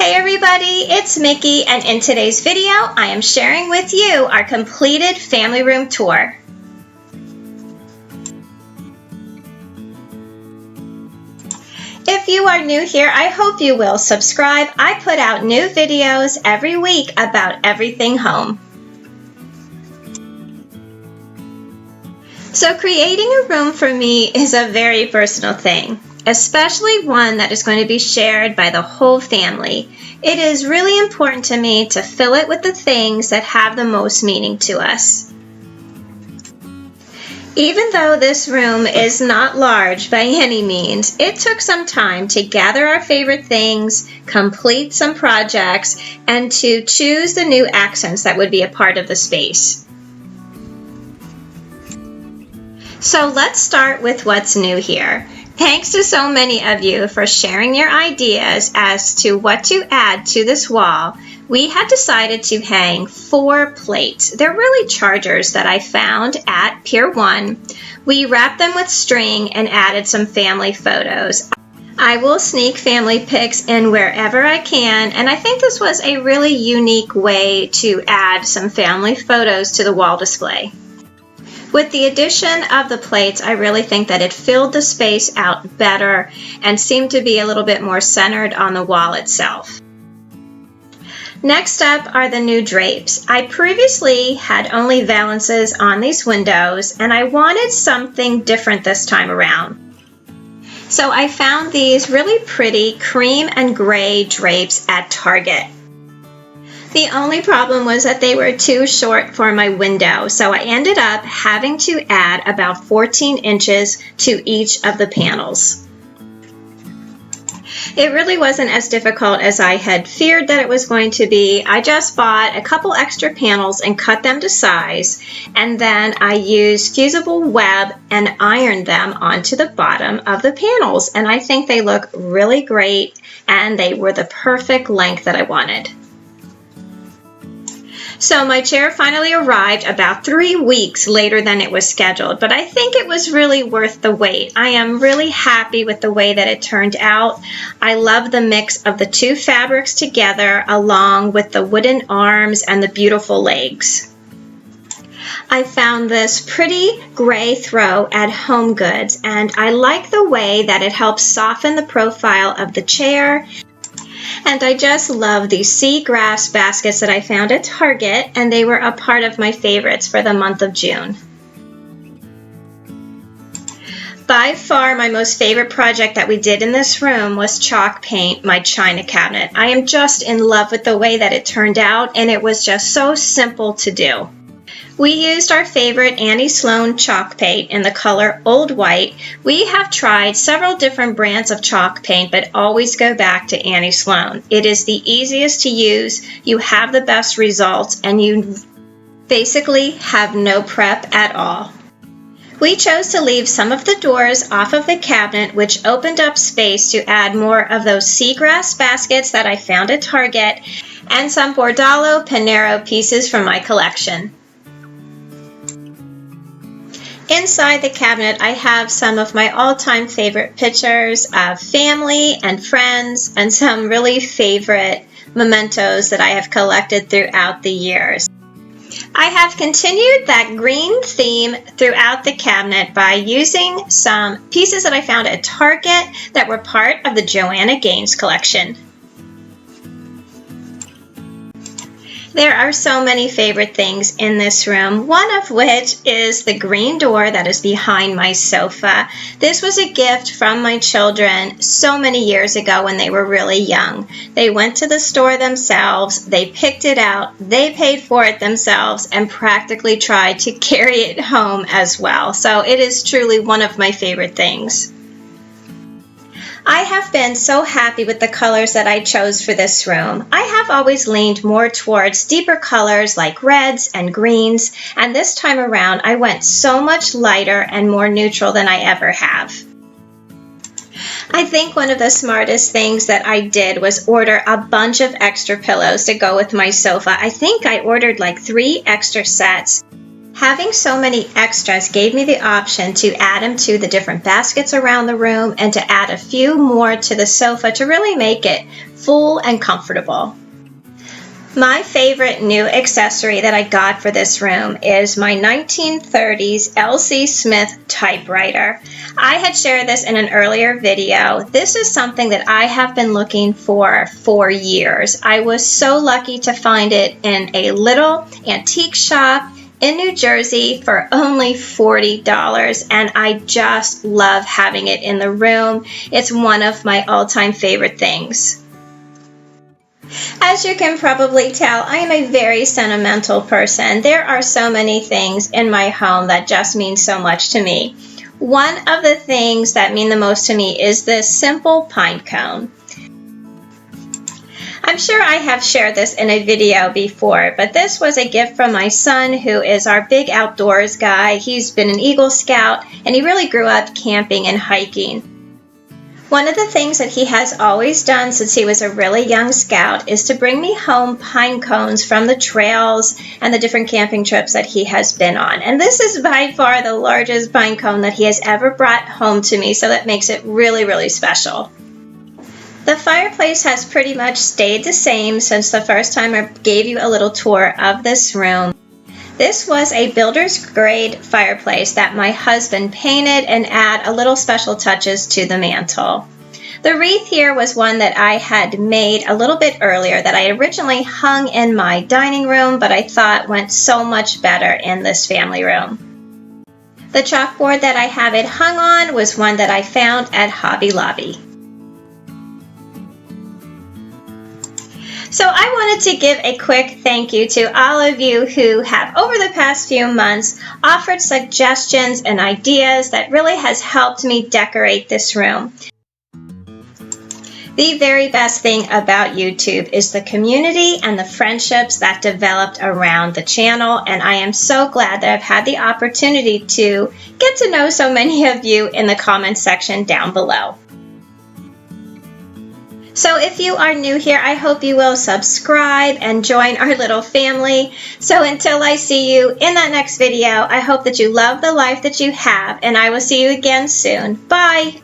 Hey everybody, it's Mickey, and in today's video I am sharing with you our completed family room tour. If you are new here, I hope you will subscribe. I put out new videos every week about everything home. So creating a room for me is a very personal thing, especially one that is going to be shared by the whole family. It is really important to me to fill it with the things that have the most meaning to us. Even though this room is not large by any means, it took some time to gather our favorite things, complete some projects, and to choose the new accents that would be a part of the space. So let's start with what's new here. Thanks to so many of you for sharing your ideas as to what to add to this wall. We had decided to hang 4 plates. They're really chargers that I found at Pier 1. We wrapped them with string and added some family photos. I will sneak family pics in wherever I can, and I think this was a really unique way to add some family photos to the wall display. With the addition of the plates, I really think that it filled the space out better and seemed to be a little bit more centered on the wall itself. Next up are the new drapes. I previously had only valances on these windows, and I wanted something different this time around. So I found these really pretty cream and gray drapes at Target. The only problem was that they were too short for my window, so I ended up having to add about 14 inches to each of the panels. It really wasn't as difficult as I had feared that it was going to be. I just bought a couple extra panels and cut them to size, and then I used fusible web and ironed them onto the bottom of the panels, and I think they look really great, and they were the perfect length that I wanted. So my chair finally arrived about 3 weeks later than it was scheduled, but I think it was really worth the wait. I am really happy with the way that it turned out. I love the mix of the 2 fabrics together along with the wooden arms and the beautiful legs. I found this pretty gray throw at Home Goods, and I like the way that it helps soften the profile of the chair. And I just love these seagrass baskets that I found at Target, and they were a part of my favorites for the month of June. By far, my most favorite project that we did in this room was chalk paint my china cabinet. I am just in love with the way that it turned out, and it was just so simple to do. We used our favorite Annie Sloan chalk paint in the color Old White. We have tried several different brands of chalk paint, but always go back to Annie Sloan. It is the easiest to use, you have the best results, and you basically have no prep at all. We chose to leave some of the doors off of the cabinet, which opened up space to add more of those seagrass baskets that I found at Target, and some Bordalo Panero pieces from my collection. Inside the cabinet, I have some of my all-time favorite pictures of family and friends and some really favorite mementos that I have collected throughout the years. I have continued that green theme throughout the cabinet by using some pieces that I found at Target that were part of the Joanna Gaines collection. There are so many favorite things in this room, one of which is the green door that is behind my sofa. This was a gift from my children so many years ago when they were really young. They went to the store themselves, they picked it out, they paid for it themselves, and practically tried to carry it home as well. So it is truly one of my favorite things. I have been so happy with the colors that I chose for this room. I have always leaned more towards deeper colors like reds and greens, and this time around I went so much lighter and more neutral than I ever have. I think one of the smartest things that I did was order a bunch of extra pillows to go with my sofa. I think I ordered like 3 extra sets. Having so many extras gave me the option to add them to the different baskets around the room and to add a few more to the sofa to really make it full and comfortable. My favorite new accessory that I got for this room is my 1930s Lc Smith Typewriter. I had shared this in an earlier video. This is something that I have been looking for years. I was so lucky to find it in a little antique shop in New Jersey for only $40, and I just love having it in the room. It's one of my all-time favorite things. As you can probably tell, I am a very sentimental person. There are so many things in my home that just mean so much to me. One of the things that mean the most to me is this simple pine cone. I'm sure I have shared this in a video before, but this was a gift from my son, who is our big outdoors guy. He's been an Eagle Scout, and he really grew up camping and hiking. One of the things that he has always done since he was a really young scout is to bring me home pine cones from the trails and the different camping trips that he has been on. And this is by far the largest pine cone that he has ever brought home to me, so that makes it really, really special. The fireplace has pretty much stayed the same since the first time I gave you a little tour of this room. This was a builder's grade fireplace that my husband painted and add a little special touches to the mantle. The wreath here was one that I had made a little bit earlier that I originally hung in my dining room, but I thought went so much better in this family room. The chalkboard that I have it hung on was one that I found at Hobby Lobby. So I wanted to give a quick thank you to all of you who have, over the past few months, offered suggestions and ideas that really has helped me decorate this room. The very best thing about YouTube is the community and the friendships that developed around the channel, and I am so glad that I've had the opportunity to get to know so many of you in the comments section down below. So if you are new here, I hope you will subscribe and join our little family. So until I see you in that next video, I hope that you love the life that you have, and I will see you again soon. Bye!